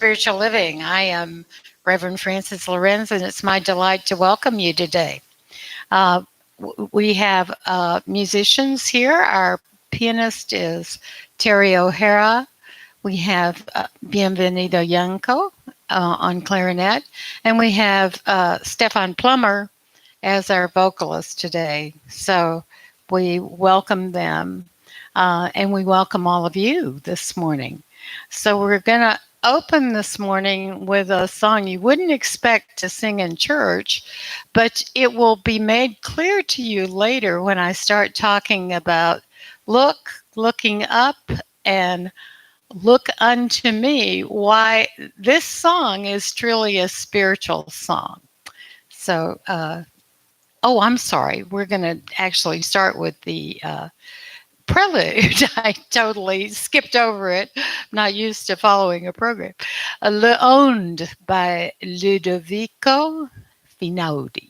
Spiritual Living. I am Reverend Frances Lorenz, and it's my delight to welcome you today. We have musicians here. Our pianist is Terry O'Hara. We have Bienvenido Yangco on clarinet, and we have Stefan Plummer as our vocalist today. So we welcome them, and we welcome all of you this morning. So we're going to open this morning with a song you wouldn't expect to sing in church, but it will be made clear to you later when I start talking about looking up, and look unto me, why this song is truly a spiritual song. So, oh, I'm sorry. We're going to actually start with the prelude. I totally skipped over it. I'm not used to following a program. Owned by Ludovico Finaudi.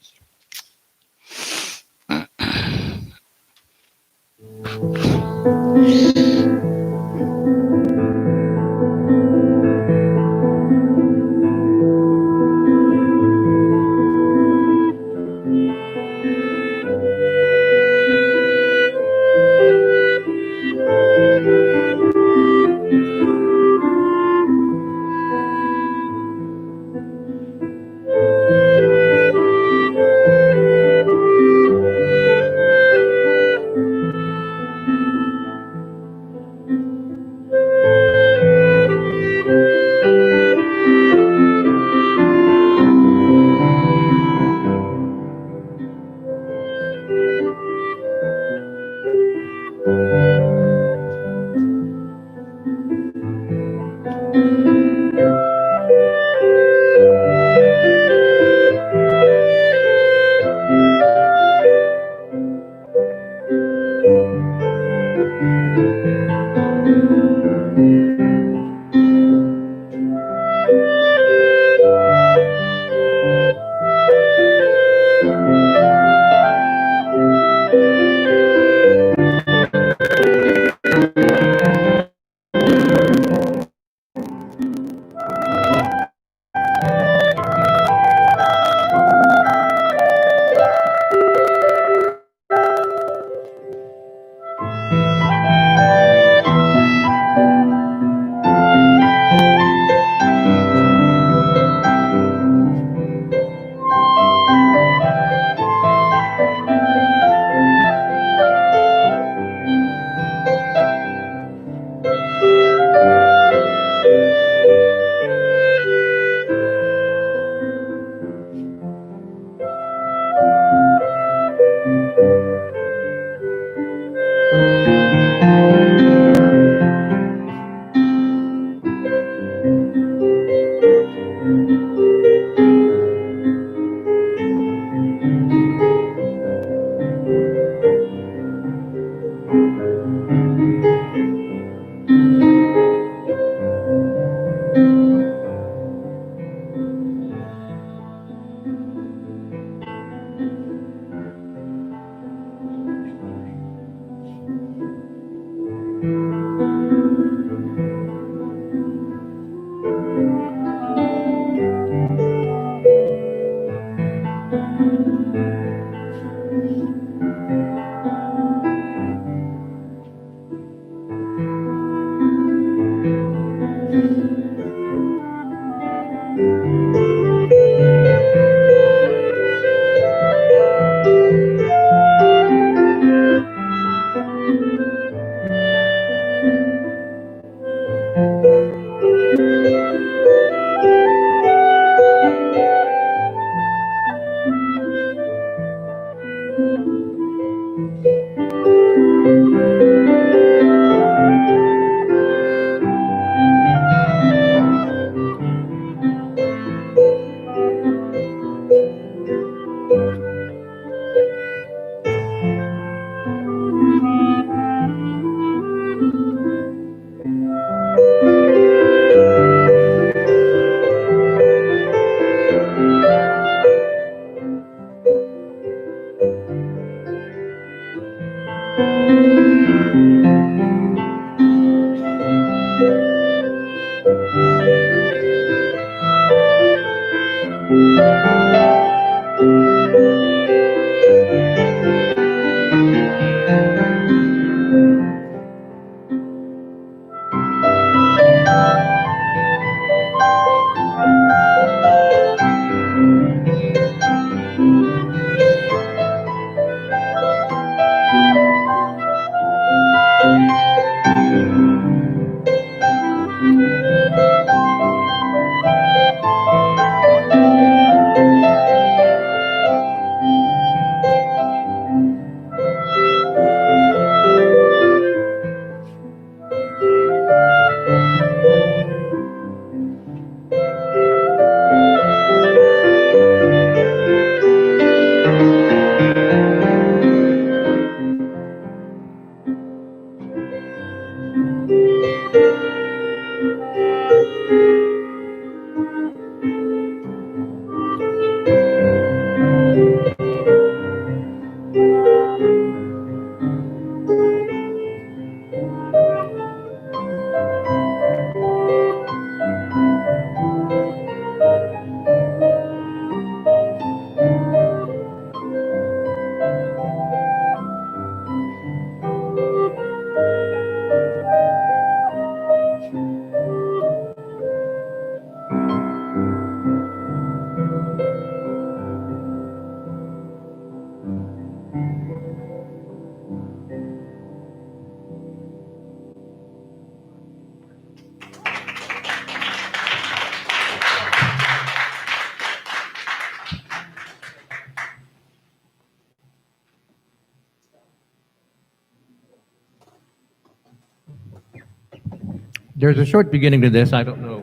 There's a short beginning to this. I don't know.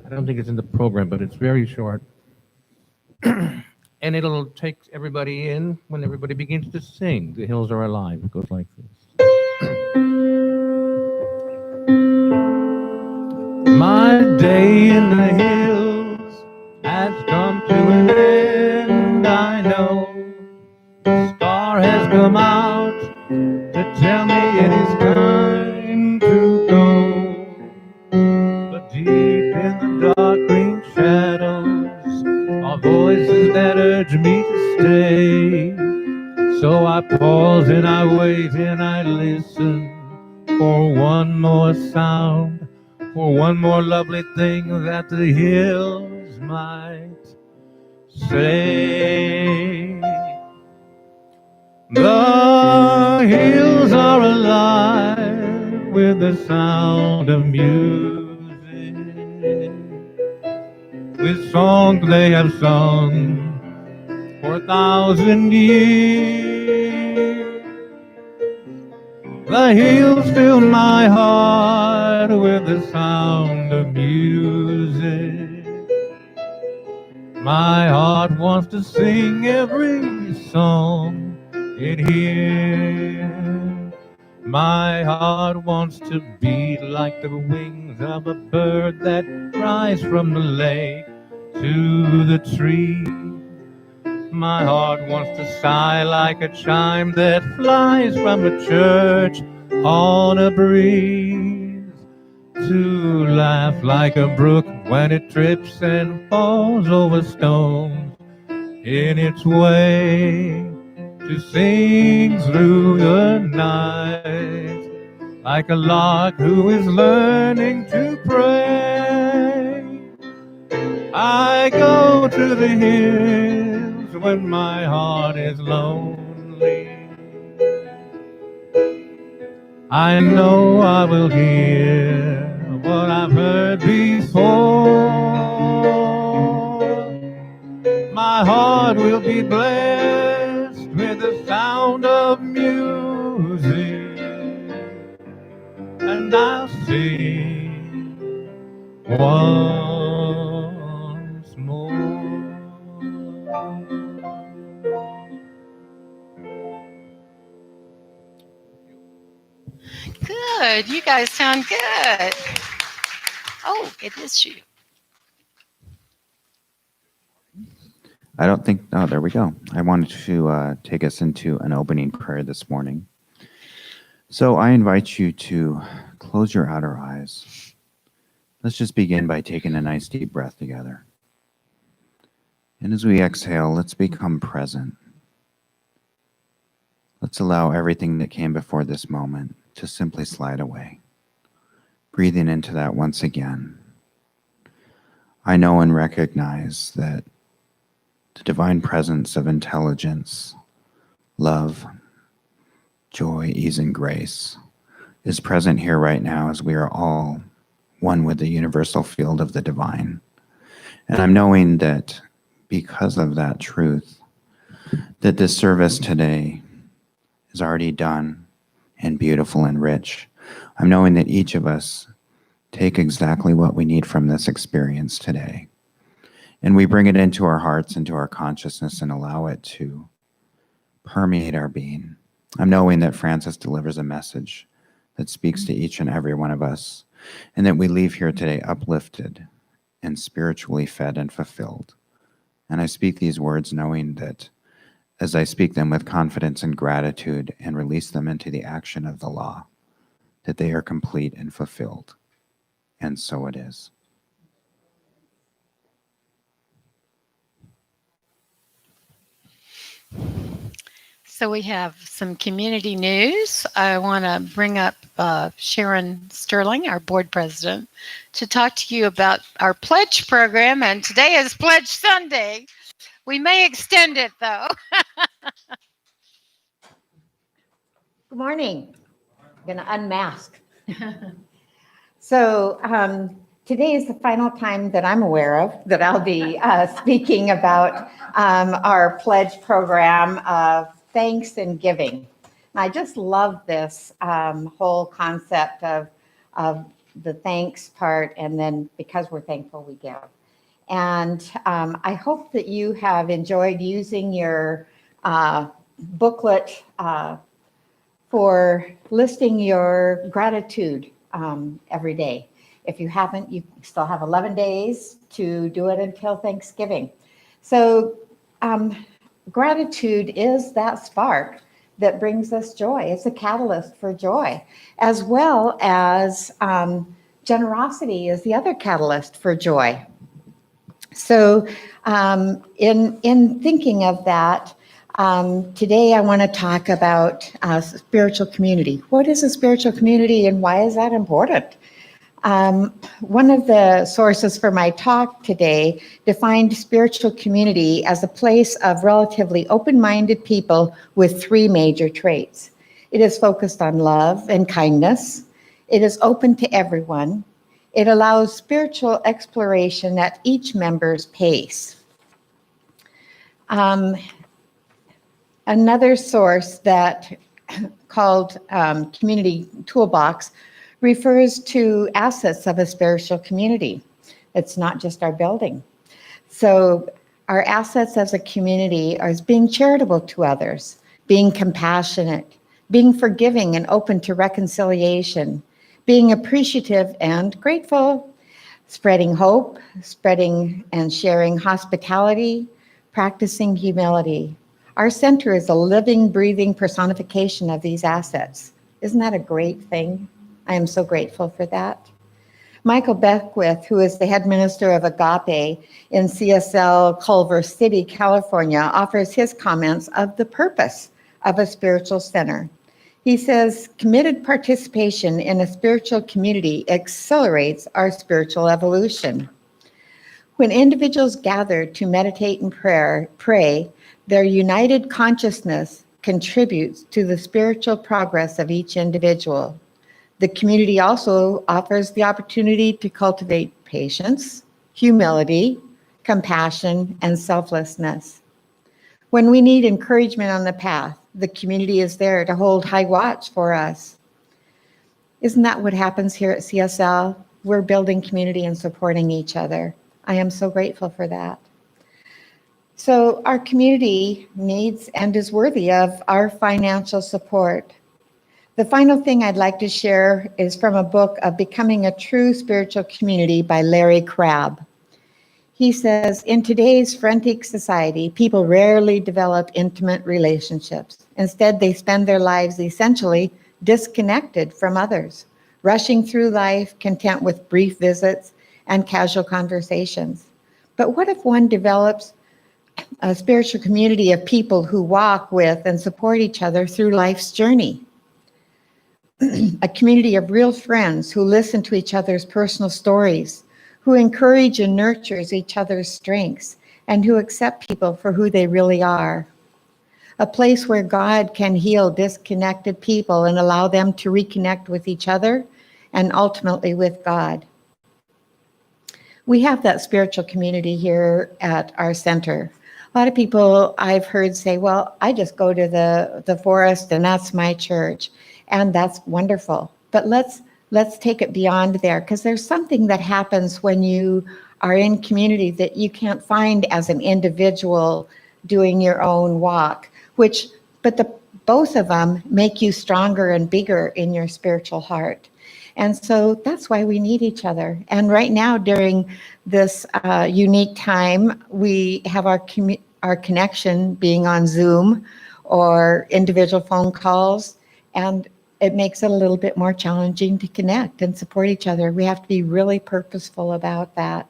I don't think it's in the program, but it's very short. And it'll take everybody in when everybody begins to sing. The hills are alive. It goes like this. My day in the hills has come to an end. I know the star has come out to tell me it is time to go. But deep in the dark green shadows are voices that urge me to stay. So I pause and I wait and I listen for one more sound, for one more lovely thing that the hills might say. The hills are alive with the sound of music, with songs they have sung for 1,000 years. The hills fill my heart with the sound of music. My heart wants to sing every song it hears. My heart wants to be like the wings of a bird that rise from the lake to the tree. My heart wants to sigh like a chime that flies from a church on a breeze, to laugh like a brook when it trips and falls over stones in its way, to sing through the night like a lark who is learning to pray. I go to the hills when my heart is lonely. I know I will hear what I've heard before. My heart will be blessed with the sound of music, and I'll sing once more. Good. You guys sound good. Oh, it is you. I don't think, oh, there we go. I wanted to take us into an opening prayer this morning. So I invite you to close your outer eyes. Let's just begin by taking a nice deep breath together. And as we exhale, let's become present. Let's allow everything that came before this moment to simply slide away. Breathing into that once again. I know and recognize that the divine presence of intelligence, love, joy, ease, and grace is present here right now as we are all one with the universal field of the divine. And I'm knowing that because of that truth, that this service today is already done and beautiful and rich. I'm knowing that each of us take exactly what we need from this experience today. And we bring it into our hearts, into our consciousness, and allow it to permeate our being. I'm knowing that Francis delivers a message that speaks to each and every one of us, and that we leave here today uplifted and spiritually fed and fulfilled. And I speak these words knowing that as I speak them with confidence and gratitude and release them into the action of the law, that they are complete and fulfilled. And so it is. So we have some community news. I want to bring up Sharon Sterling, our board president, to talk to you about our pledge program. And today is Pledge Sunday. We may extend it, though. Good morning. I'm going to unmask. So today is the final time that I'm aware of that I'll be speaking about our pledge program of thanks and giving. And I just love this whole concept of the thanks part, and then because we're thankful, we give. And I hope that you have enjoyed using your booklet for listing your gratitude every day. If you haven't, you still have 11 days to do it until Thanksgiving. So gratitude is that spark that brings us joy. It's a catalyst for joy, as well as generosity is the other catalyst for joy. So in thinking of that, today I want to talk about spiritual community. What is a spiritual community and why is that important? One of the sources for my talk today defined spiritual community as a place of relatively open-minded people with three major traits. It is focused on love and kindness. It is open to everyone. It allows spiritual exploration at each member's pace. Another source that called Community Toolbox refers to assets of a spiritual community. It's not just our building. So our assets as a community are being charitable to others, being compassionate, being forgiving and open to reconciliation, being appreciative and grateful, spreading hope, spreading and sharing hospitality, practicing humility. Our center is a living, breathing personification of these assets. Isn't that a great thing? I am so grateful for that. Michael Beckwith, who is the head minister of Agape in CSL Culver City, California, offers his comments of the purpose of a spiritual center. He says, committed participation in a spiritual community accelerates our spiritual evolution. When individuals gather to meditate and pray, their united consciousness contributes to the spiritual progress of each individual. The community also offers the opportunity to cultivate patience, humility, compassion, and selflessness. When we need encouragement on the path, the community is there to hold high watch for us. Isn't that what happens here at CSL? We're building community and supporting each other. I am so grateful for that. So our community needs and is worthy of our financial support. The final thing I'd like to share is from a book of Becoming a True Spiritual Community by Larry Crabb. He says, in today's frantic society, people rarely develop intimate relationships. Instead, they spend their lives essentially disconnected from others, rushing through life, content with brief visits and casual conversations. But what if one develops a spiritual community of people who walk with and support each other through life's journey? A community of real friends who listen to each other's personal stories, who encourage and nurtures each other's strengths, and who accept people for who they really are. A place where God can heal disconnected people and allow them to reconnect with each other and ultimately with God. We have that spiritual community here at our center. A lot of people I've heard say, well, I just go to the forest and that's my church. And that's wonderful. But let's take it beyond there, because there's something that happens when you are in community that you can't find as an individual doing your own walk, but both of them make you stronger and bigger in your spiritual heart. And so that's why we need each other. And right now, during this unique time, we have our connection being on Zoom or individual phone calls, and it makes it a little bit more challenging to connect and support each other. We have to be really purposeful about that.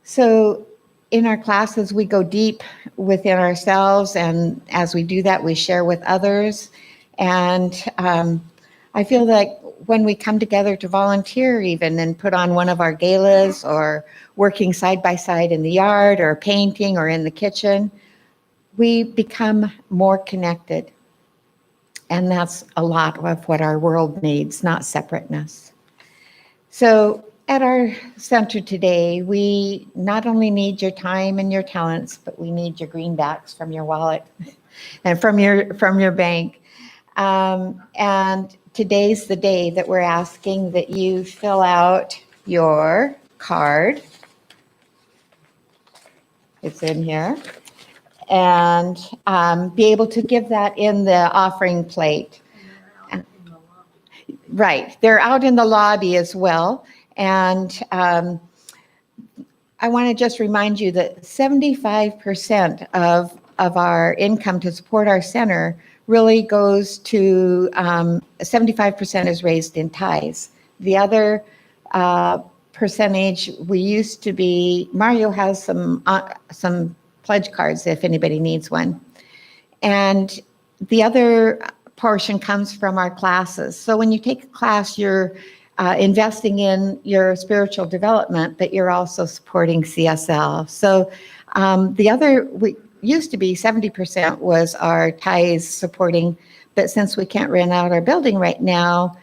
So in our classes, we go deep within ourselves, and as we do that, we share with others. And I feel like when we come together to volunteer even and put on one of our galas or working side by side in the yard or painting or in the kitchen, we become more connected. And that's a lot of what our world needs, not separateness. So at our center today, we not only need your time and your talents, but we need your greenbacks from your wallet and from your bank. And today's the day that we're asking that you fill out your card. It's in here. And be able to give that in the offering plate. Right, they're out in the lobby as well. And I want to just remind you that 75% of our income to support our center really goes to, 75% is raised in tithes. The other percentage, we used to be, Mario has some pledge cards if anybody needs one. And the other portion comes from our classes. So when you take a class, you're investing in your spiritual development, but you're also supporting CSL. So the other, we used to be 70% was our tithes supporting, but since we can't rent out our building right now,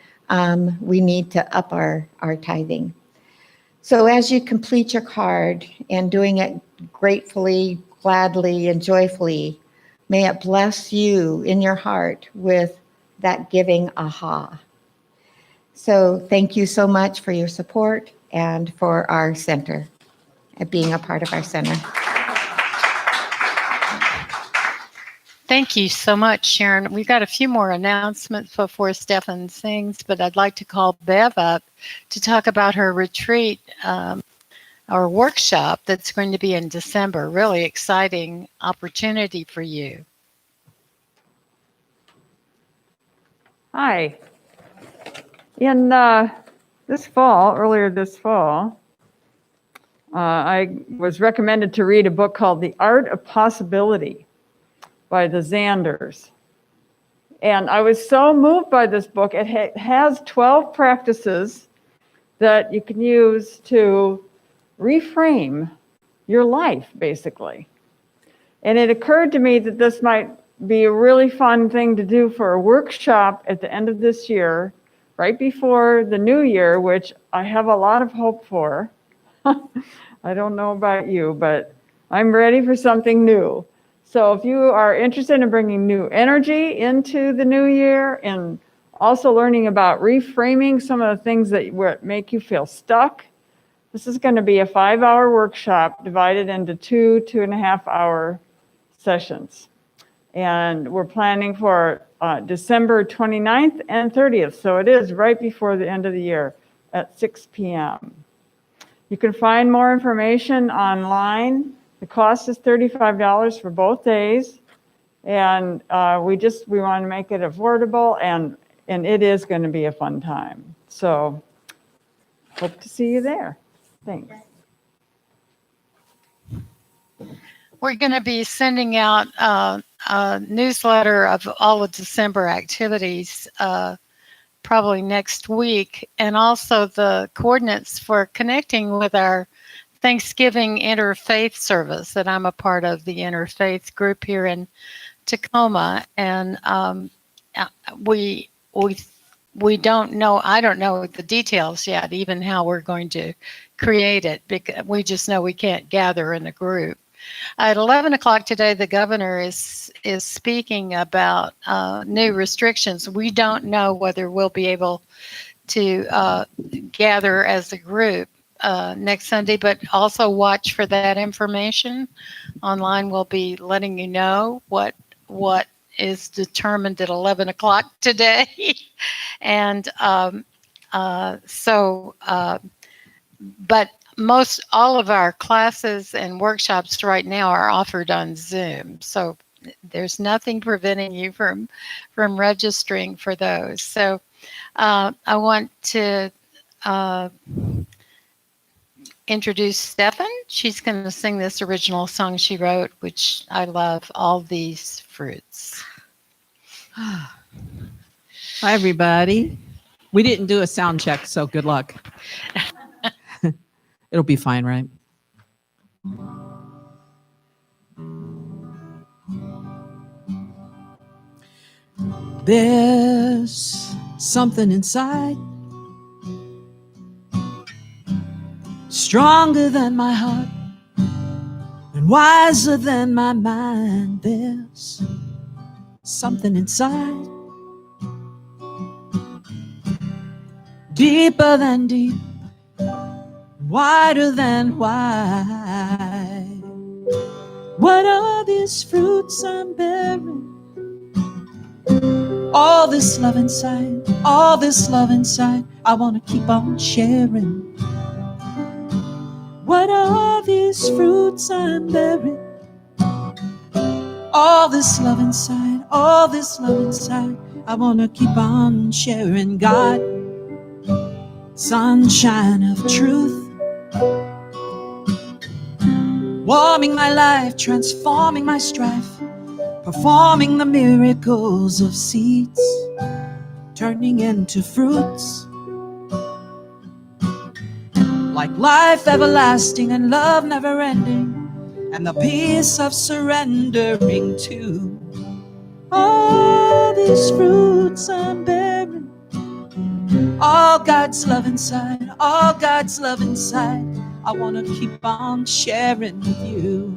we need to up our tithing. So as you complete your card and doing it gratefully, gladly, and joyfully, may it bless you in your heart with that giving aha. So thank you so much for your support and for our center and being a part of our center. Thank you so much, Sharon. We've got a few more announcements before Stefan sings, but I'd like to call Bev up to talk about her retreat or workshop that's going to be in December. Really exciting opportunity for you. Hi. In earlier this fall, I was recommended to read a book called The Art of Possibility by the Zanders. And I was so moved by this book. It has 12 practices that you can use to reframe your life, basically. And it occurred to me that this might be a really fun thing to do for a workshop at the end of this year, right before the new year, which I have a lot of hope for. I don't know about you, but I'm ready for something new. So if you are interested in bringing new energy into the new year and also learning about reframing some of the things that make you feel stuck, this is going to be a 5-hour workshop divided into 2.5-hour sessions. And we're planning for December 29th and 30th. So it is right before the end of the year at 6 p.m. You can find more information online. The cost is $35 for both days. And we want to make it affordable, and it is going to be a fun time. So hope to see you there. Thanks. We're going to be sending out a newsletter of all of December activities probably next week, and also the coordinates for connecting with our Thanksgiving interfaith service that I'm a part of, the interfaith group here in Tacoma. And we don't know, I don't know the details yet, even how we're going to create it, because we just know we can't gather in a group. At 11 o'clock today, the governor is speaking about new restrictions. We don't know whether we'll be able to gather as a group next Sunday, but also watch for that information. Online we'll be letting you know what is determined at 11 o'clock today. And but most all of our classes and workshops right now are offered on Zoom. So there's nothing preventing you from registering for those. So I want to introduce Stefan. She's going to sing this original song she wrote, which I love, All These Fruits. Hi, everybody. We didn't do a sound check, so good luck. It'll be fine, right? There's something inside, stronger than my heart and wiser than my mind. There's something inside deeper than deep, wider than wide. What are these fruits I'm bearing? All this love inside, all this love inside, I want to keep on sharing. What are these fruits I'm bearing? All this love inside, all this love inside, I want to keep on sharing. God, sunshine of truth, warming my life, transforming my strife, performing the miracles of seeds, turning into fruits, like life everlasting and love never ending, and the peace of surrendering to all these fruits I'm bearing. All God's love inside, all God's love inside, I want to keep on sharing with you.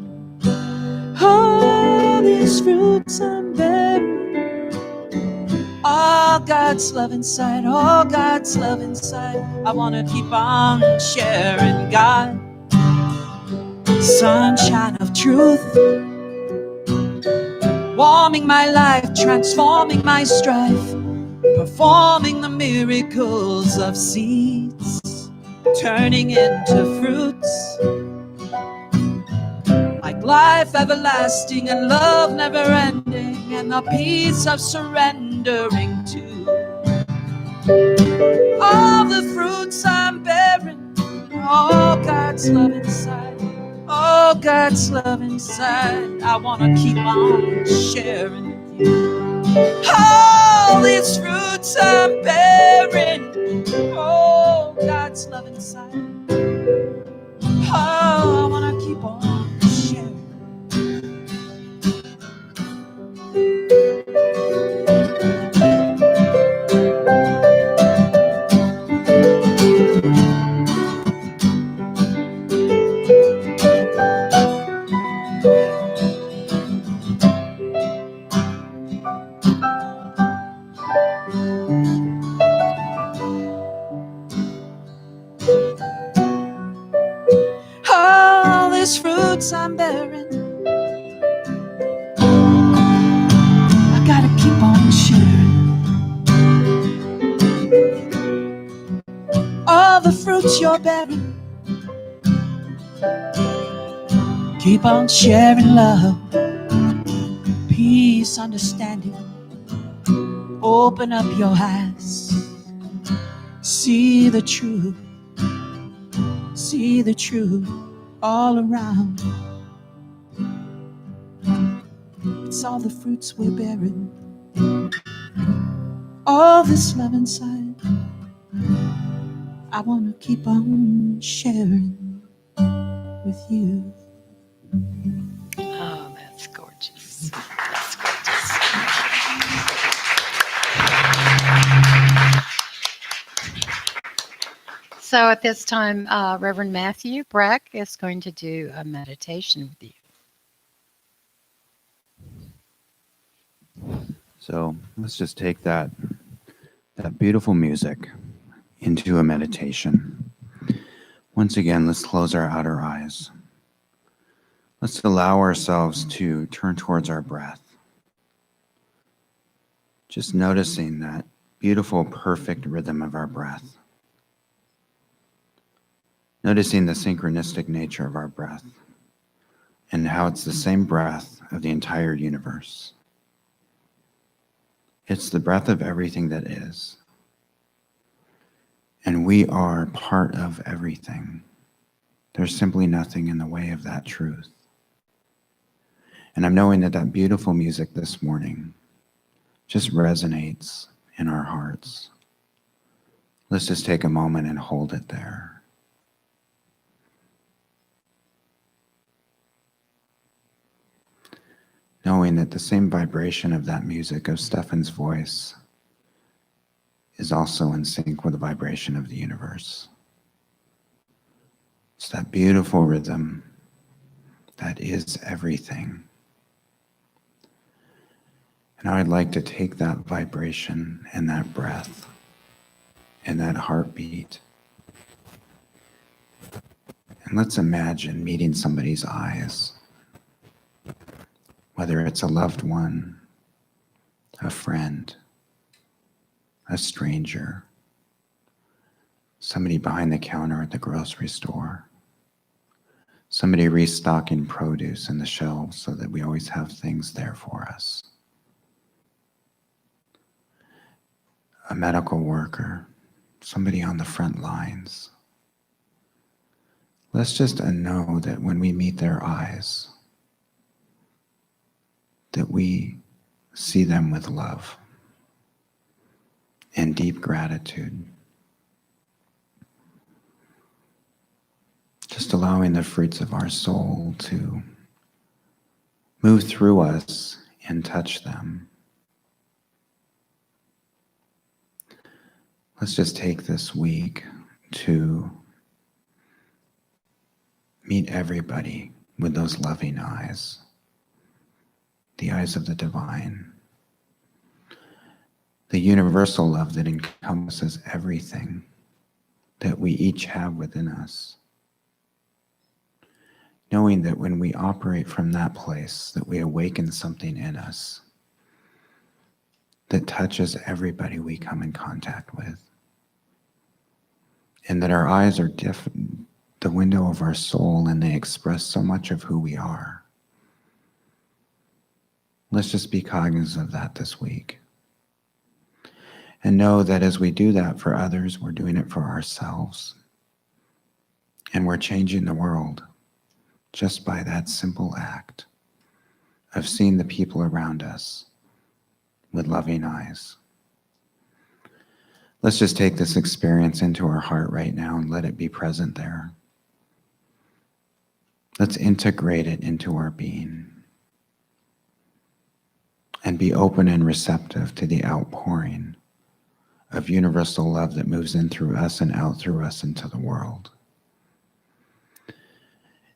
All these fruits I'm bearing, all God's love inside, all God's love inside, I want to keep on sharing. God, sunshine of truth, warming my life, transforming my strife, performing the miracles of seeds, turning into fruits, like life everlasting and love never ending, and the peace of surrendering to all the fruits I'm bearing. All God's love inside, all God's love inside, I want to keep on sharing with you. All these fruits I'm bearing, oh, God's love inside, oh, I want to keep on sharing. All these fruits I'm bearing, I gotta keep on sharing. All the fruits you're bearing, keep on sharing love, peace, understanding. Open up your eyes, see the truth all around. It's all the fruits we're bearing, all this love inside, I want to keep on sharing with you. Oh, that's gorgeous. That's gorgeous. So at this time, Reverend Matthew Breck is going to do a meditation with you. So let's just take that beautiful music into a meditation. Once again, let's close our outer eyes. Let's allow ourselves to turn towards our breath. Just noticing that beautiful, perfect rhythm of our breath. Noticing the synchronistic nature of our breath and how it's the same breath of the entire universe. It's the breath of everything that is. And we are part of everything. There's simply nothing in the way of that truth. And I'm knowing that that beautiful music this morning just resonates in our hearts. Let's just take a moment and hold it there. Knowing that the same vibration of that music, of Stefan's voice, is also in sync with the vibration of the universe. It's that beautiful rhythm that is everything. And I would like to take that vibration and that breath in that heartbeat. And let's imagine meeting somebody's eyes, whether it's a loved one, a friend, a stranger, somebody behind the counter at the grocery store, somebody restocking produce in the shelves so that we always have things there for us, a medical worker, somebody on the front lines. Let's just know that when we meet their eyes, that we see them with love and deep gratitude. Just allowing the fruits of our soul to move through us and touch them. Let's just take this week to meet everybody with those loving eyes, the eyes of the divine, the universal love that encompasses everything that we each have within us. Knowing that when we operate from that place, that we awaken something in us that touches everybody we come in contact with. And that our eyes are the window of our soul, and they express so much of who we are. Let's just be cognizant of that this week. And know that as we do that for others, we're doing it for ourselves. And we're changing the world just by that simple act of seeing the people around us with loving eyes. Let's just take this experience into our heart right now and let it be present there. Let's integrate it into our being and be open and receptive to the outpouring of universal love that moves in through us and out through us into the world.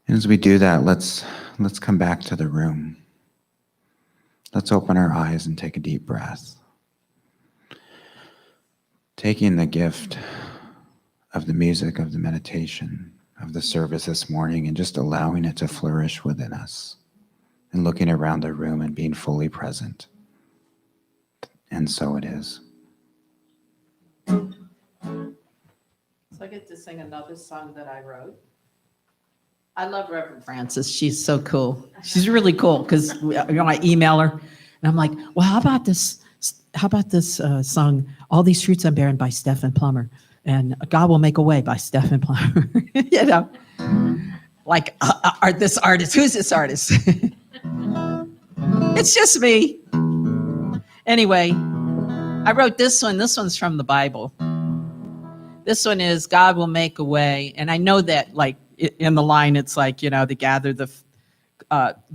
And as we do that, let's come back to the room. Let's open our eyes and take a deep breath. Taking the gift of the music, of the meditation, of the service this morning, and just allowing it to flourish within us, and looking around the room and being fully present. And so it is. So I get to sing another song that I wrote. I love Reverend Frances. She's so cool. She's really cool because I email her and I'm like, well, how about this song, All These Fruits I'm Bearing by Stephen Plummer, and God Will Make a Way by Stephen Plummer. You know, like this artist, who's this artist? It's just me. Anyway, I wrote this one. This one's from the Bible. This one is God will make a way. And I know that like in the line, it's like, you know, to gather the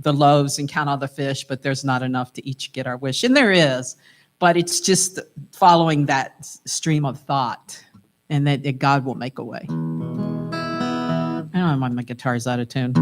loaves and count all the fish, but there's not enough to each get our wish. And there is, but it's just following that stream of thought, and that God will make a way. I don't know why my guitar's out of tune.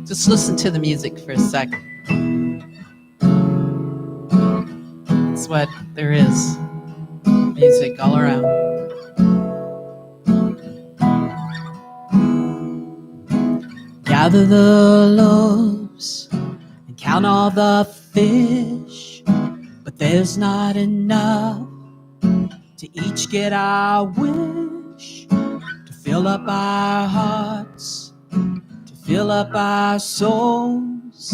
Just listen to the music for a second. It's what there is. Music all around. Gather the loaves and count all the fish, but there's not enough to each get our wish, to fill up our hearts, fill up our souls,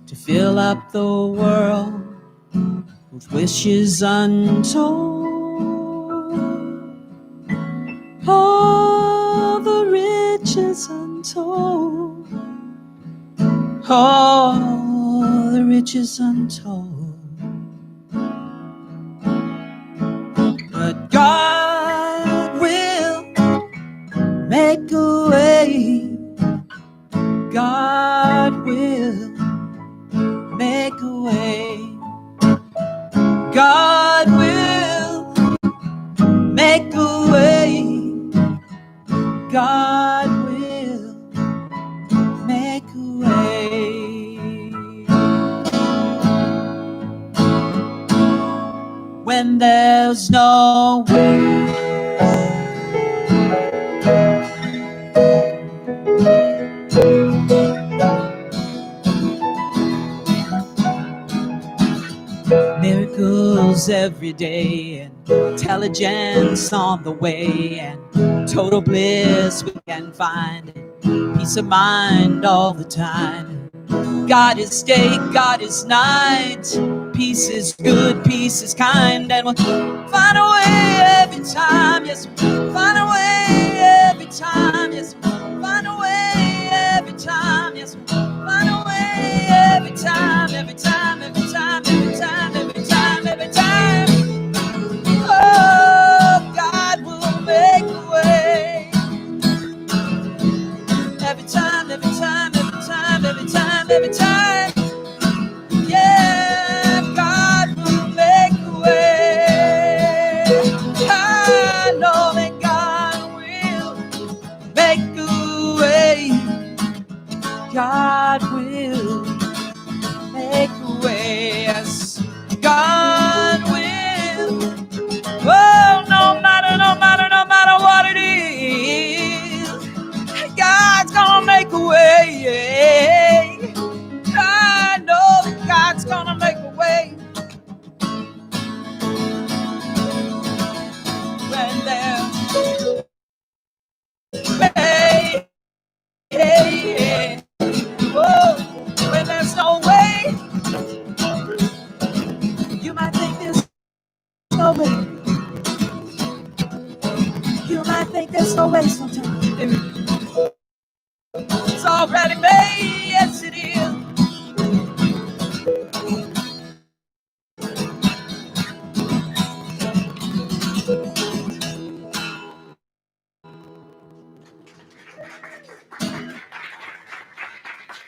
to fill up the world with wishes untold. All the riches untold. All the riches untold. But God will God will make a way. God will make a way. God will make a way. When there's no way, miracles every day, and intelligence on the way, and total bliss we can find, and peace of mind all the time. God is day, God is night. Peace is good, peace is kind, and we'll find a way every time. Yes, we'll find a way every time. Yes, we'll find a way every time. Yes, we'll find a way every time, every time, every time, every time, every time, every time. Oh, God will make a way every time, every time, every time, every time, every time. Yeah, God will make a way. I know that God will make a way. God will make a way. Yes, God will. Oh, no matter, no matter, no matter what it is, God's gonna make a way. I know that God's gonna make a way when there's way. Oh, when there's no way, you might think there's no way. You might think there's no way sometimes. It's already made, yes it is.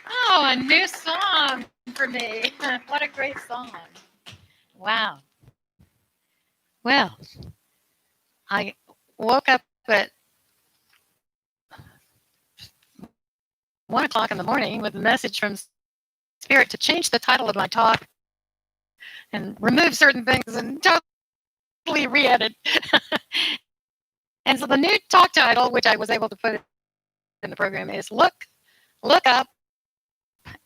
Oh, a new song for me. What a great song. Wow. Well, I woke up at 1 o'clock in the morning with a message from Spirit to change the title of my talk and remove certain things and totally re-edit. And so the new talk title, which I was able to put in the program, is Look Up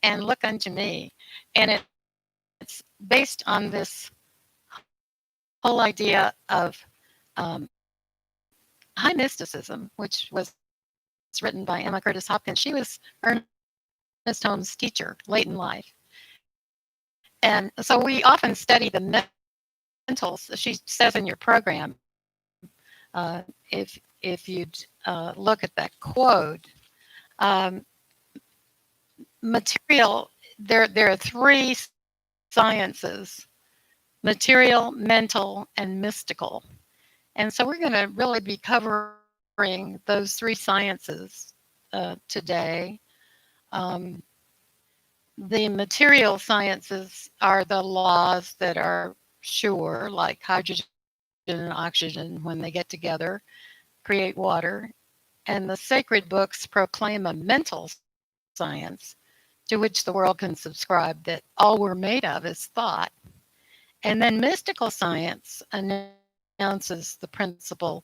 and Look Unto Me. And it's based on this whole idea of high mysticism, which was written by Emma Curtis Hopkins. She was Ernest Holmes' teacher late in life. And so we often study the mentals. She says in your program, if you'd look at that quote, material, there are three sciences: material, mental, and mystical. And so we're going to really be covering those three sciences today. The material sciences are the laws that are sure, like hydrogen and oxygen, when they get together, create water. And the sacred books proclaim a mental science to which the world can subscribe, that all we're made of is thought. And then mystical science announces the principle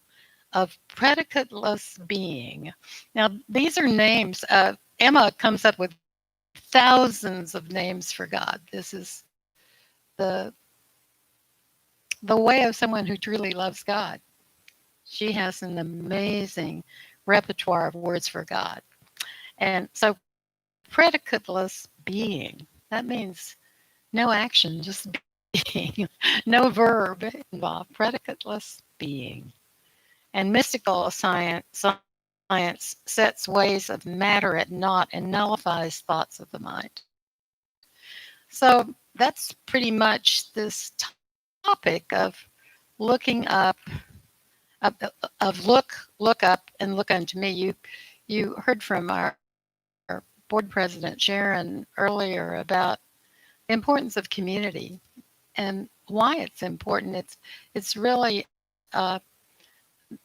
of predicateless being. Now, these are names. Emma comes up with thousands of names for God. This is the way of someone who truly loves God. She has an amazing repertoire of words for God. And so predicateless being, that means no action, just being, no verb involved, predicateless being. And mystical science sets ways of matter at naught and nullifies thoughts of the mind. So that's pretty much this topic of looking up, of look up and look unto me. You heard from our board president Sharon earlier about the importance of community and why it's important. It's really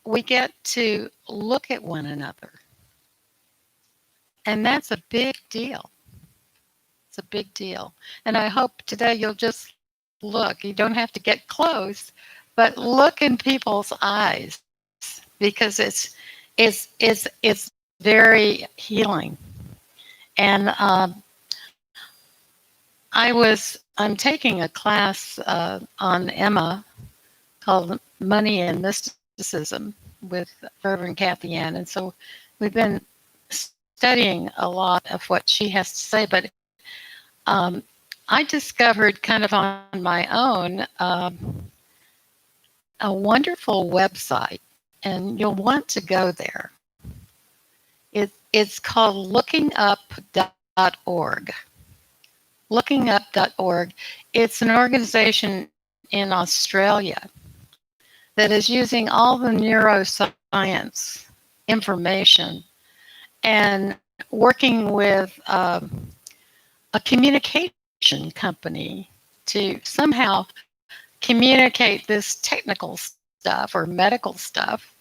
we get to look at one another, and that's a big deal. It's a big deal, and I hope today you'll just look. You don't have to get close, but look in people's eyes because it's very healing. And I'm taking a class on Emma called Money and Mysticism with Reverend Kathy Ann. And so we've been studying a lot of what she has to say, but I discovered kind of on my own a wonderful website, and you'll want to go there. It's called lookingup.org. Lookingup.org. It's an organization in Australia that is using all the neuroscience information and working with a communication company to somehow communicate this technical stuff or medical stuff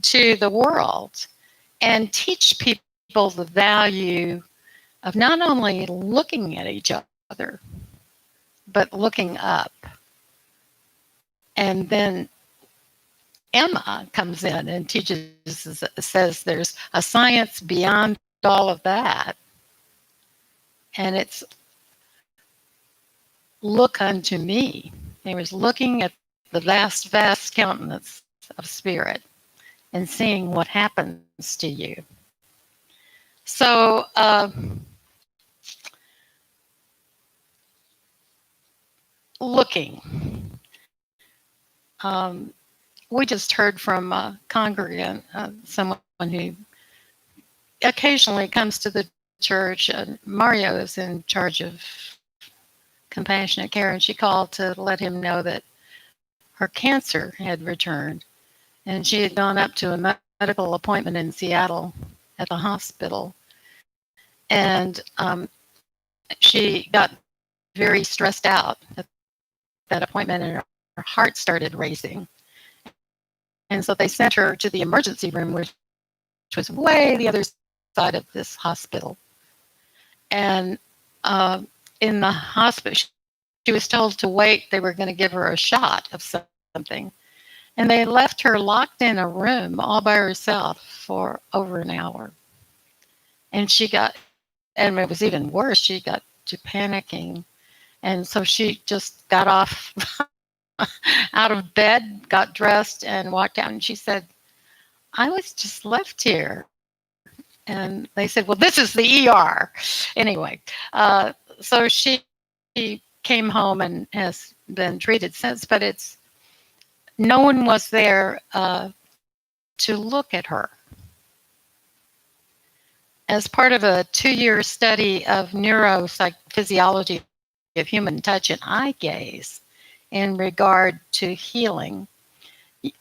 to the world and teach people the value of not only looking at each other, but looking up. And then Emma comes in and teaches, says there's a science beyond all of that. And it's look unto me. He was looking at the vast, vast countenance of spirit and seeing what happens to you. So, looking. We just heard from a congregant, someone who occasionally comes to the church. Mario is in charge of compassionate care, and she called to let him know that her cancer had returned. And she had gone up to a medical appointment in Seattle at the hospital. And she got very stressed out at that appointment, and her heart started racing. And so they sent her to the emergency room, which was way the other side of this hospital. And in the hospital, she was told to wait. They were going to give her a shot of something. And they left her locked in a room all by herself for over an hour. And and it was even worse, she got to panicking. And so she just got off out of bed, got dressed, and walked out. And she said, I was just left here. And they said, well, this is the ER. Anyway, so she came home and has been treated since, but no one was there to look at her. As part of a 2-year study of neurophysiology of human touch and eye gaze in regard to healing,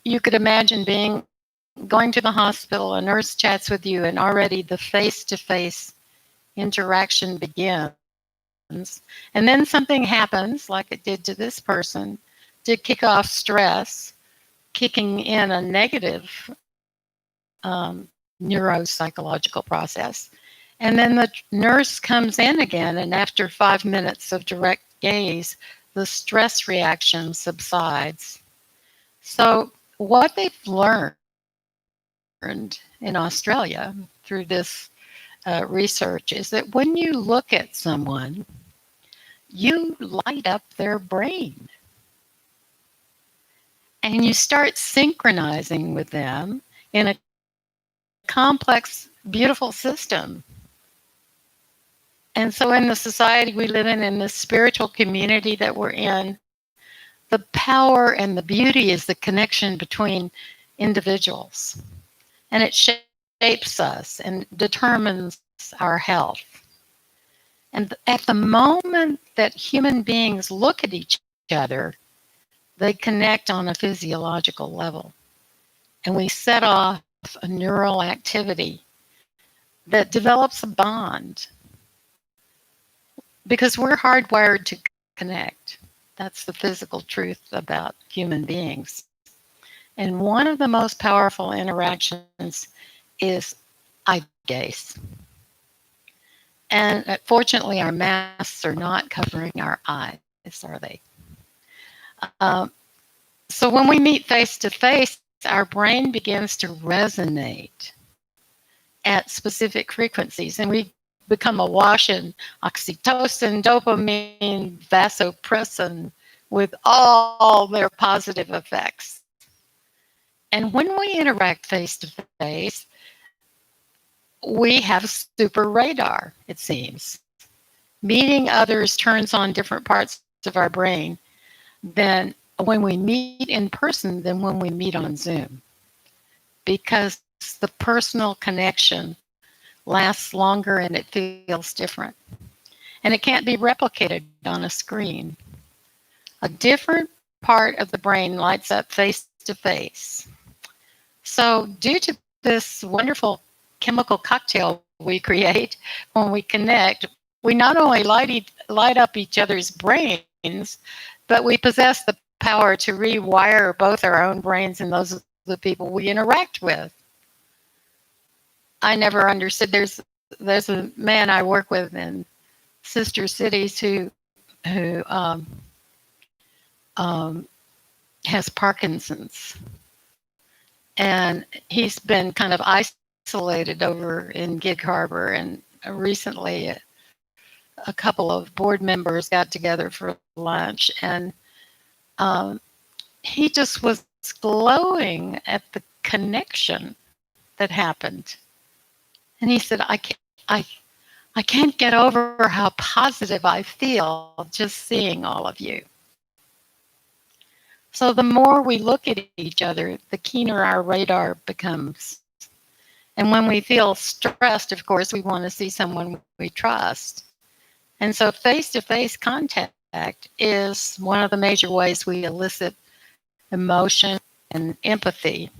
you could imagine going to the hospital, a nurse chats with you, and already the face-to-face interaction begins. And then something happens, like it did to this person, to kick off stress, kicking in a negative neuropsychological process. And then the nurse comes in again, and after 5 minutes of direct gaze, the stress reaction subsides. So what they've learned in Australia through this research is that when you look at someone, you light up their brain. And you start synchronizing with them in a complex, beautiful system. And so in the society we live in the spiritual community that we're in, the power and the beauty is the connection between individuals. And it shapes us and determines our health. And at the moment that human beings look at each other, they connect on a physiological level. And we set off a neural activity that develops a bond because we're hardwired to connect. That's the physical truth about human beings. And one of the most powerful interactions is eye gaze. And fortunately, our masks are not covering our eyes, are they? Um, so when we meet face to face, our brain begins to resonate at specific frequencies, and we become awash in oxytocin, dopamine, vasopressin, with all their positive effects. And when we interact face to face, we have super radar, it seems. Meeting others turns on different parts of our brain than when we meet in person than when we meet on Zoom, because the personal connection lasts longer and it feels different. And it can't be replicated on a screen. A different part of the brain lights up face to face. So due to this wonderful chemical cocktail we create when we connect, we not only light up each other's brains, but we possess the power to rewire both our own brains and those of the people we interact with. I never understood. There's a man I work with in sister cities who has Parkinson's, and he's been kind of isolated over in Gig Harbor. And recently, a couple of board members got together for lunch, and he just was glowing at the connection that happened. And he said, I can't get over how positive I feel just seeing all of you. So the more we look at each other, the keener our radar becomes. And when we feel stressed, of course, we want to see someone we trust. And so face-to-face contact is one of the major ways we elicit emotion and empathy.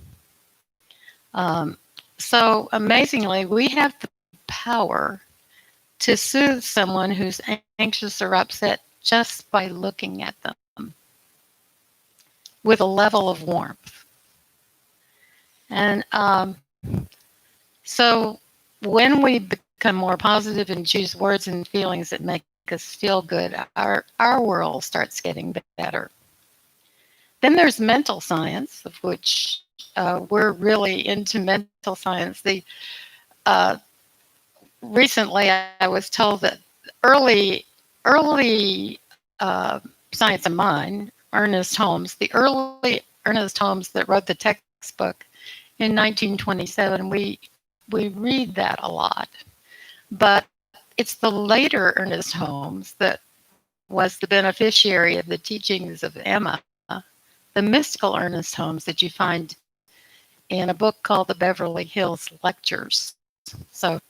So amazingly, we have the power to soothe someone who's anxious or upset just by looking at them with a level of warmth. And so when we become more positive and choose words and feelings that make us feel good, our world starts getting better. Then there's mental science, of which we're really into mental science. Recently, I was told that early science of mind, Ernest Holmes, the early Ernest Holmes that wrote the textbook in 1927, we read that a lot. But it's the later Ernest Holmes that was the beneficiary of the teachings of Emma, the mystical Ernest Holmes that you find in a book called the Beverly Hills Lectures. So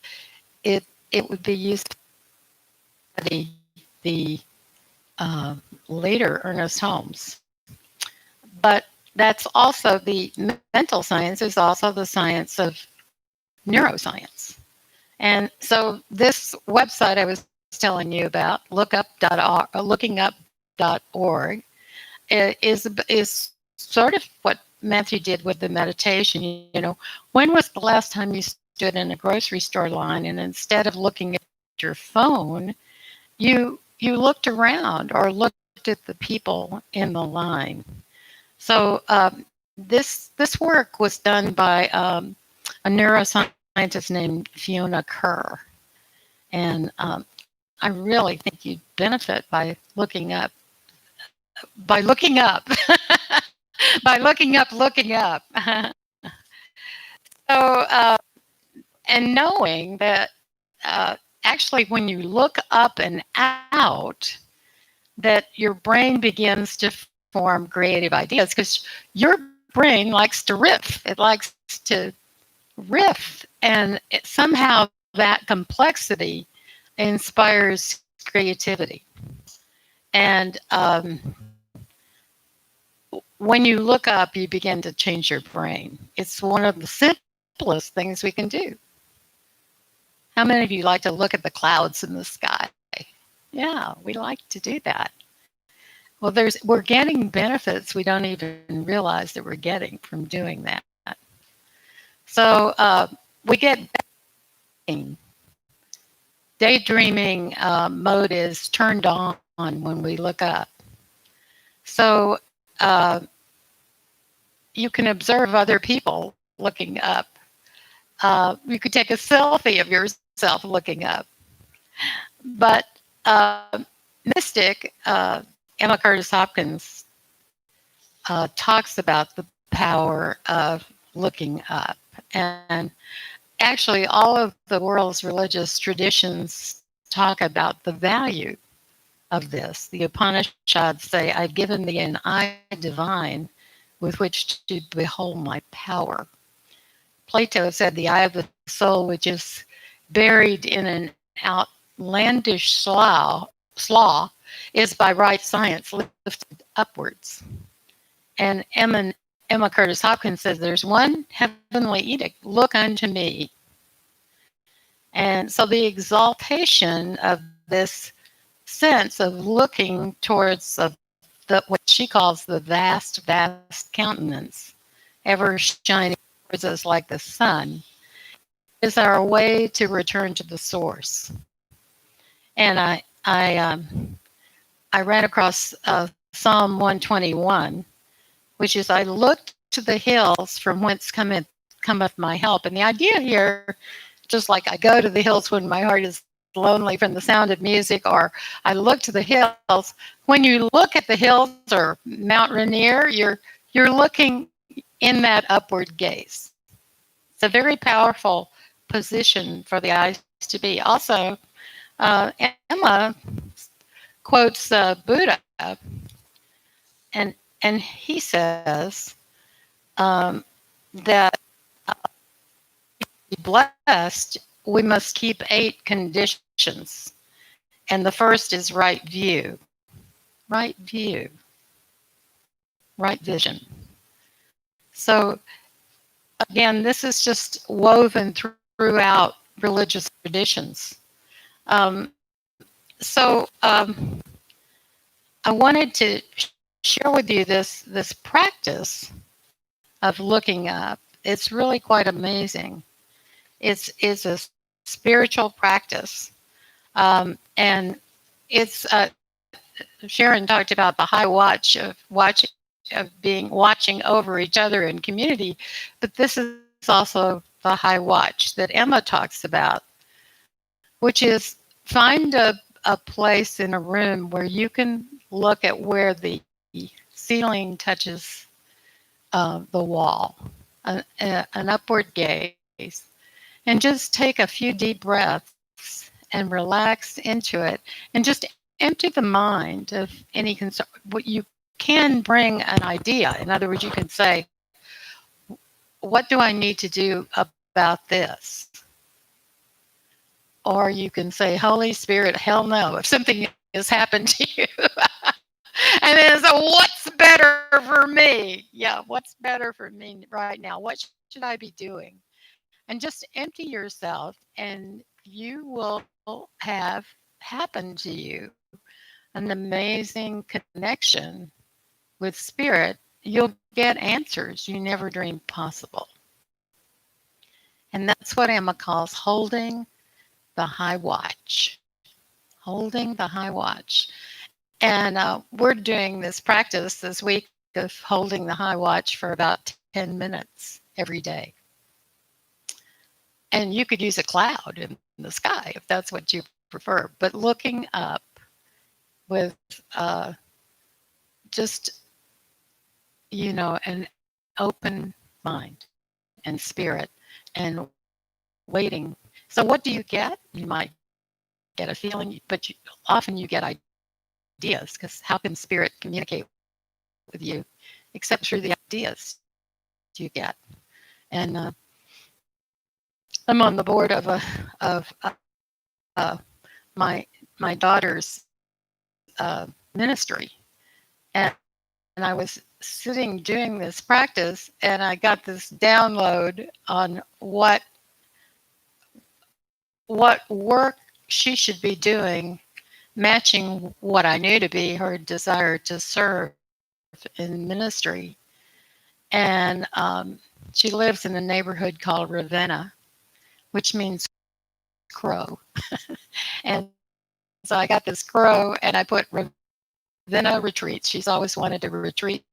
it would be used to study the later Ernest Holmes. But that's also the mental science is also the science of neuroscience. And so this website I was telling you about, lookingup.org, is sort of what Matthew did with the meditation. You know, when was the last time you stood in a grocery store line and instead of looking at your phone, you looked around or looked at the people in the line? So this work was done by a neuroscientist named Fiona Kerr, and I really think you'd benefit by looking up, by looking up. So, and knowing that actually when you look up and out, that your brain begins to form creative ideas, because your brain likes to riff. It likes to riff, and somehow that complexity inspires creativity. And when you look up, you begin to change your brain. It's one of the simplest things we can do. How many of you like to look at the clouds in the sky? Yeah, we like to do that. Well, we're getting benefits we don't even realize that we're getting from doing that. So we get daydreaming mode is turned on when we look up. So you can observe other people looking up. You could take a selfie of yourself looking up. But mystic Emma Curtis Hopkins talks about the power of looking up. And actually, all of the world's religious traditions talk about the value of this. The Upanishads say, I've given thee an eye divine with which to behold my power. Plato said, the eye of the soul, which is buried in an outlandish slough, is by right science lifted upwards. And Emma Curtis Hopkins says, there's one heavenly edict, look unto me. And so the exaltation of this sense of looking towards what she calls the vast, vast countenance, ever shining towards us like the sun, is our way to return to the source. And I ran across Psalm 121, which is, I looked to the hills from whence cometh my help. And the idea here, just like I go to the hills when my heart is lonely from the sound of music, or I look to the hills. When you look at the hills or Mount Rainier, you're looking in that upward gaze. It's a very powerful position for the eyes to be. Also, Emma quotes Buddha, and he says that to be blessed, we must keep 8 conditions. And the first is right view, right vision. So again, this is just woven throughout religious traditions. So I wanted to share with you this practice of looking up. It's really quite amazing. It's a spiritual practice. And it's Sharon talked about the high watch of watching over each other in community, but this is also the high watch that Emma talks about, which is find a place in a room where you can look at where the ceiling touches the wall, an upward gaze, and just take a few deep breaths and relax into it, and just empty the mind of any concern. What you can bring an idea. In other words, you can say, what do I need to do about this? Or you can say, Holy Spirit, hell no, if something has happened to you. And then so what's better for me? Yeah, what's better for me right now? What should I be doing? And just empty yourself, and you will have happen to you an amazing connection with spirit. You'll get answers you never dreamed possible. And that's what Emma calls holding the high watch. Holding the high watch. And we're doing this practice this week of holding the high watch for about 10 minutes every day. And you could use a cloud in the sky if that's what you prefer. But looking up with just, an open mind and spirit and waiting. So what do you get? You might get a feeling, but often you get ideas, because how can spirit communicate with you except through the ideas you get? And I'm on the board of my daughter's ministry, and I was sitting doing this practice, and I got this download on what what work she should be doing, matching what I knew to be her desire to serve in ministry. And she lives in a neighborhood called Ravenna, which means crow. And so I got this crow and I put Ravenna retreats. She's always wanted a retreat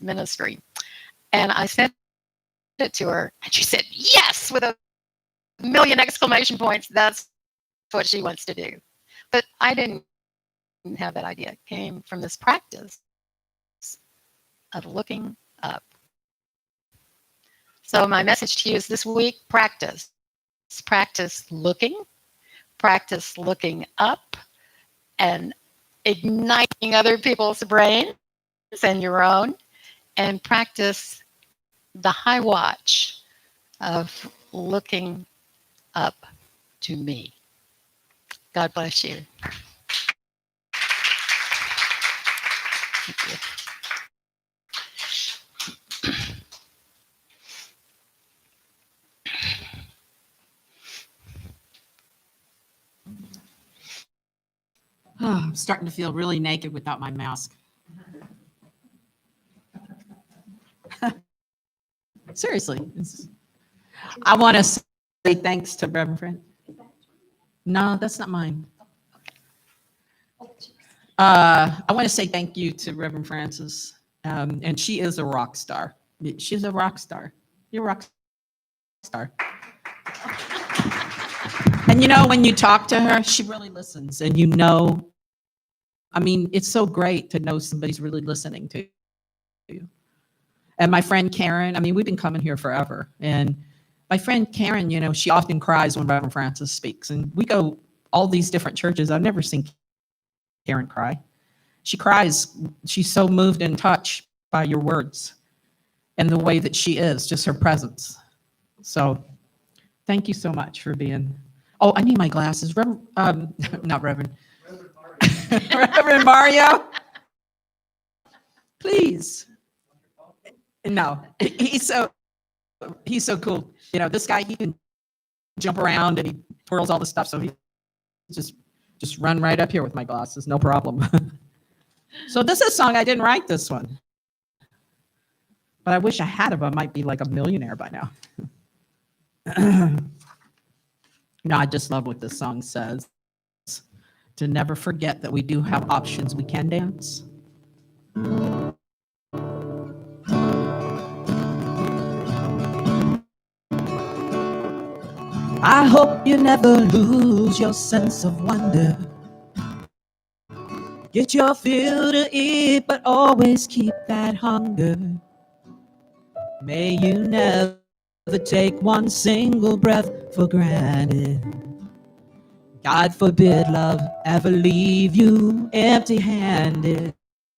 ministry. And I sent it to her and she said, yes, with a million exclamation points. That's what she wants to do. But I didn't have that idea. It came from this practice of looking up. So my message to you is this week, practice. Practice looking up and igniting other people's brains and your own, and practice the high watch of looking up to me. God bless you. Thank you. Oh, I'm starting to feel really naked without my mask. Seriously. I want to say thanks to Reverend Friend. No, that's not mine. I want to say thank you to Reverend Francis. And she is a rock star. She's a rock star. You're a rock star. And you know, when you talk to her, she really listens. And you know, I mean, it's so great to know somebody's really listening to you. And my friend Karen, I mean, we've been coming here forever. And my friend Karen, you know, she often cries when Reverend Francis speaks. And we go all these different churches. I've never seen Karen cry. She cries. She's so moved and touched by your words and the way that she is, just her presence. So thank you so much for being. Oh, I need my glasses. Not Reverend. Reverend Mario. Please. No, he's so cool. You know, this guy, he can jump around and he twirls all the stuff. So he just run right up here with my glasses, no problem. So this is a song, I didn't write this one, but I wish I had him. I might be like a millionaire by now. No, I just love what this song says. To never forget that we do have options. We can dance. I hope you never lose your sense of wonder. Get your fill to eat, but always keep that hunger. May you never take one single breath for granted. God forbid love ever leave you empty-handed.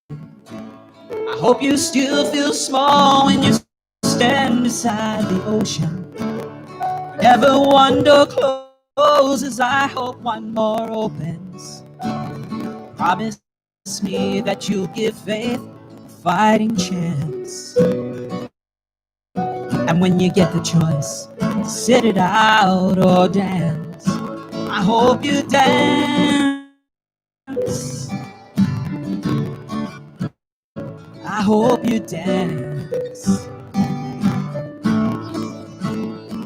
I hope you still feel small when you stand beside the ocean. Never one door closes, I hope one more opens. Promise me that you'll give faith a fighting chance. And when you get the choice, sit it out or dance. I hope you dance. I hope you dance.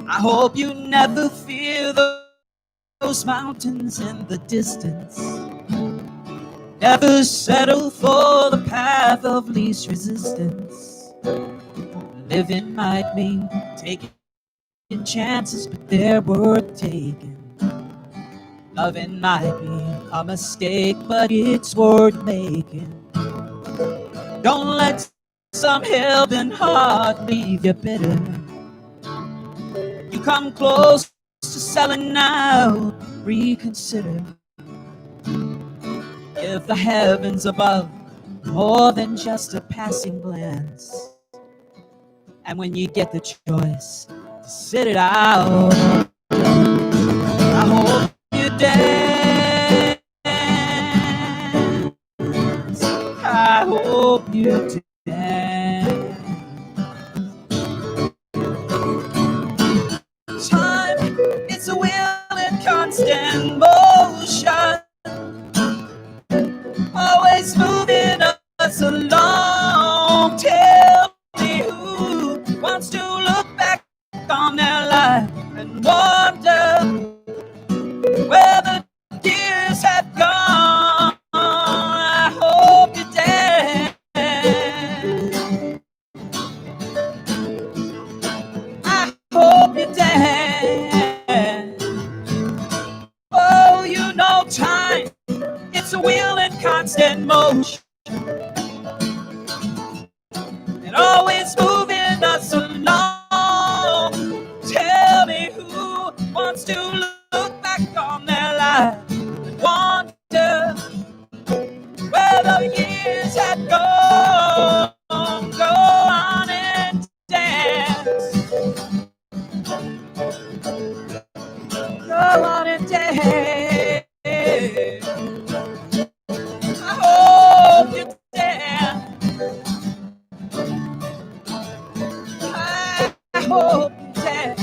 I hope you never fear those mountains in the distance. Never settle for the path of least resistance. Living might mean taking chances, but they're worth taking. Loving might be a mistake, but it's worth making. Don't let some helping heart leave you bitter. You come close to selling now, reconsider. Give the heavens above more than just a passing glance. And when you get the choice, sit it out. I hope you dance. I hope you dance. Time, it's a will and time. It's a wheel in constant motion and always moving us along. Tell me who wants to look back on their life and wonder where the years had gone. Go on and dance. Go on and dance. I hope you dance. I hope you dance.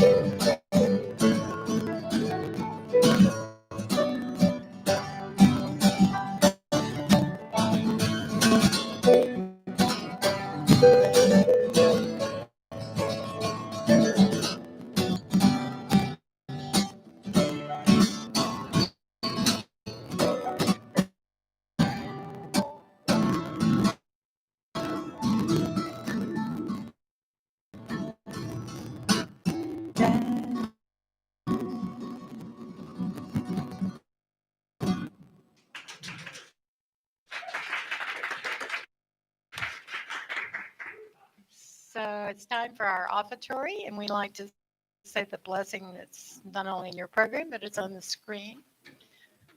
So it's time for our offertory, and we like to say the blessing that's not only in your program, but it's on the screen.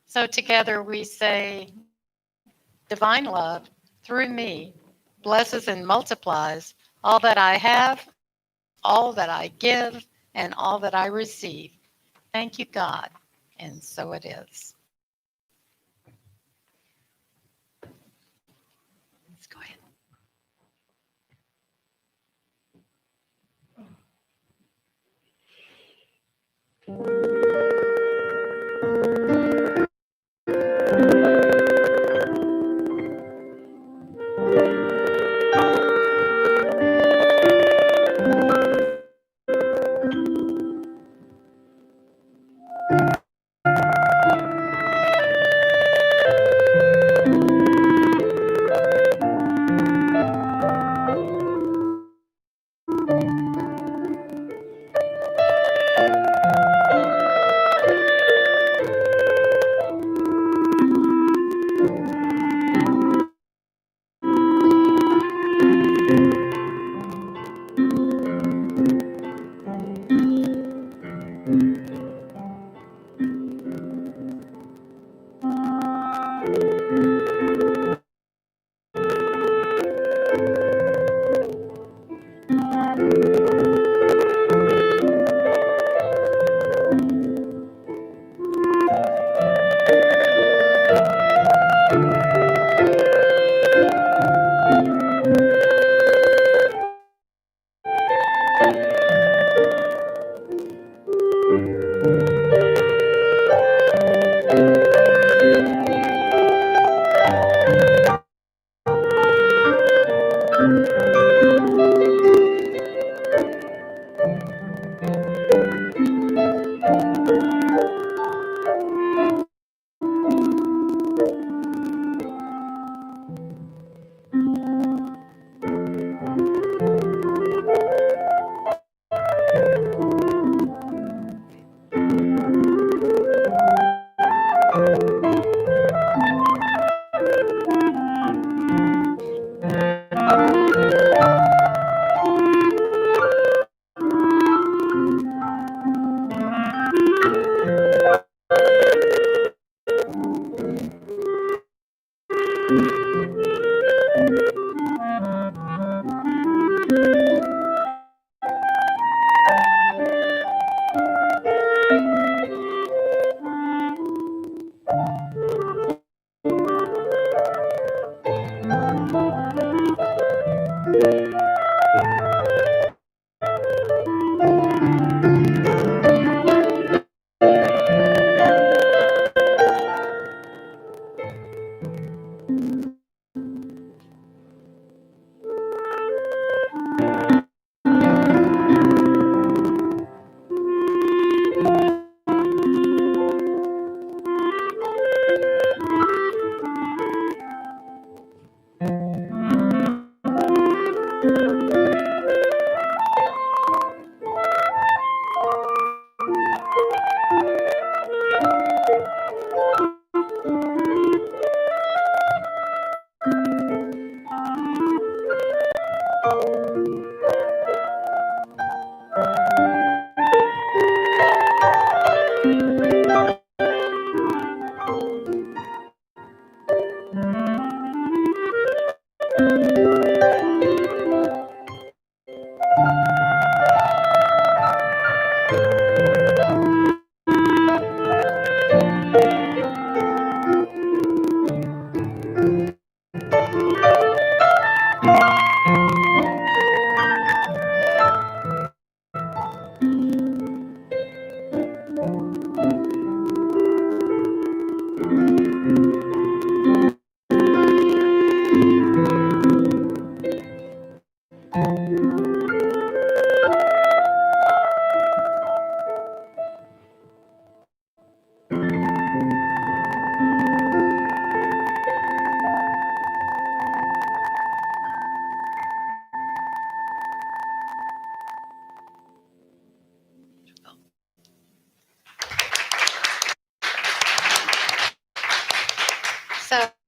So together we say, divine love through me blesses and multiplies all that I have, all that I give, and all that I receive. Thank you, God. And so it is. Let's go ahead.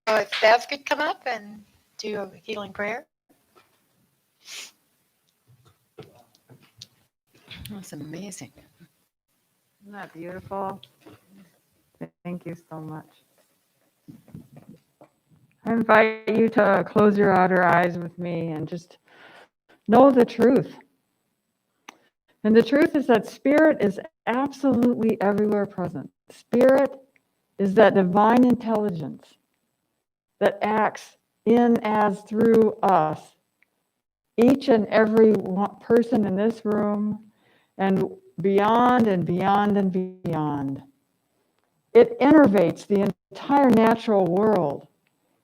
if Bev could come up and do a healing prayer. That's amazing. Isn't that beautiful? Thank you so much. I invite you to close your outer eyes with me and just know the truth. And the truth is that spirit is absolutely everywhere present. Spirit is that divine intelligence that acts in, as, through us, each and every person in this room, and beyond and beyond and beyond. It innervates the entire natural world,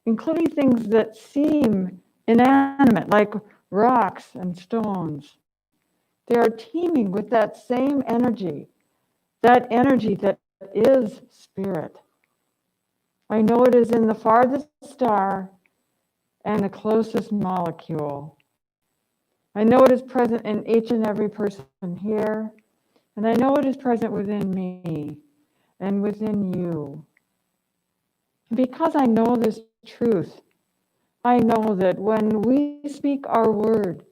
including things that seem inanimate, like rocks and stones. They are teeming with that same energy that is spirit. I know it is in the farthest star and the closest molecule. I know it is present in each and every person here, and I know it is present within me and within you. And because I know this truth, I know that when we speak our word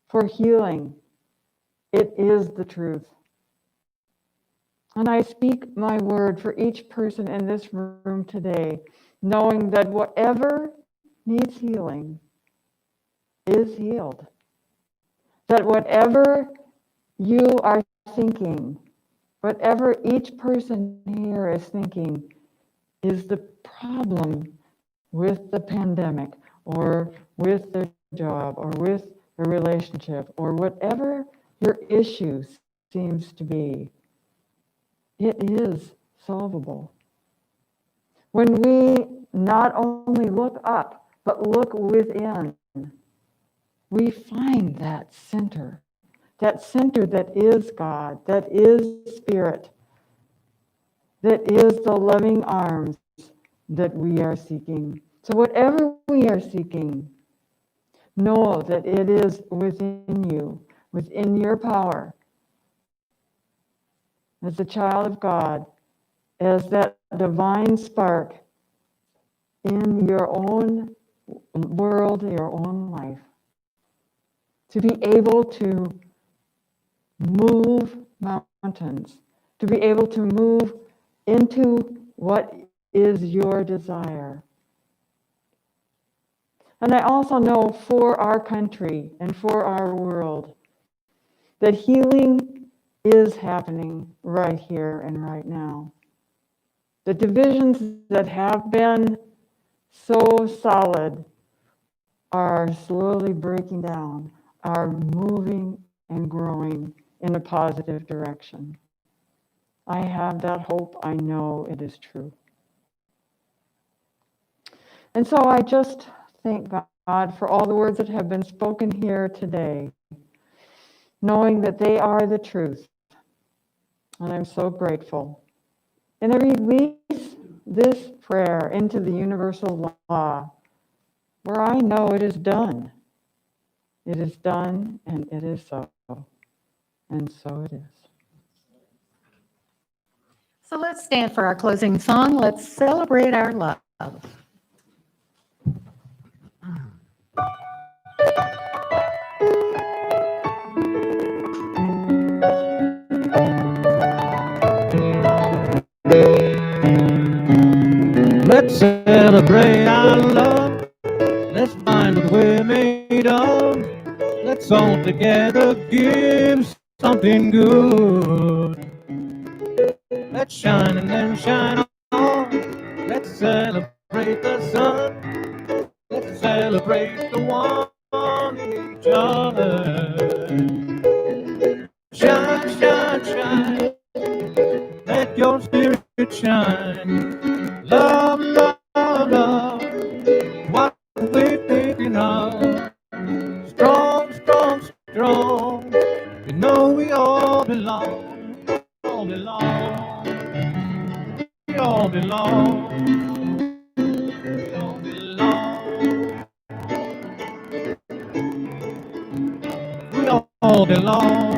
for healing, it is the truth. And I speak my word for each person in this room today, knowing that whatever needs healing is healed. That whatever you are thinking, whatever each person here is thinking, is the problem with the pandemic, or with their job, or with a relationship, or whatever your issue seems to be. It is solvable. When we not only look up, but look within, we find that center that is God, that is spirit, that is the loving arms that we are seeking. So whatever we are seeking, know that it is within you, within your power, as a child of God, as that divine spark in your own world, your own life, to be able to move mountains, to be able to move into what is your desire. And I also know for our country and for our world that healing is happening right here and right now. The divisions that have been so solid are slowly breaking down, are moving and growing in a positive direction. I have that hope. I know it is true. And so I just thank God for all the words that have been spoken here today, knowing that they are the truth. And I'm so grateful. And I release this prayer into the universal law, where I know it is done. It is done, and it is so. And so it is. So let's stand for our closing song. Let's celebrate our love. Let's celebrate our love. Let's find what we're made of. Let's all together give something good. Let's shine and then shine on. Let's celebrate the sun. Let's celebrate the one in each other. Shine, shine, shine. Let your spirit shine. Love, love, love. What we're thinking of. Strong, strong, strong. You know we all belong. All belong. We all belong. We all belong. We all belong.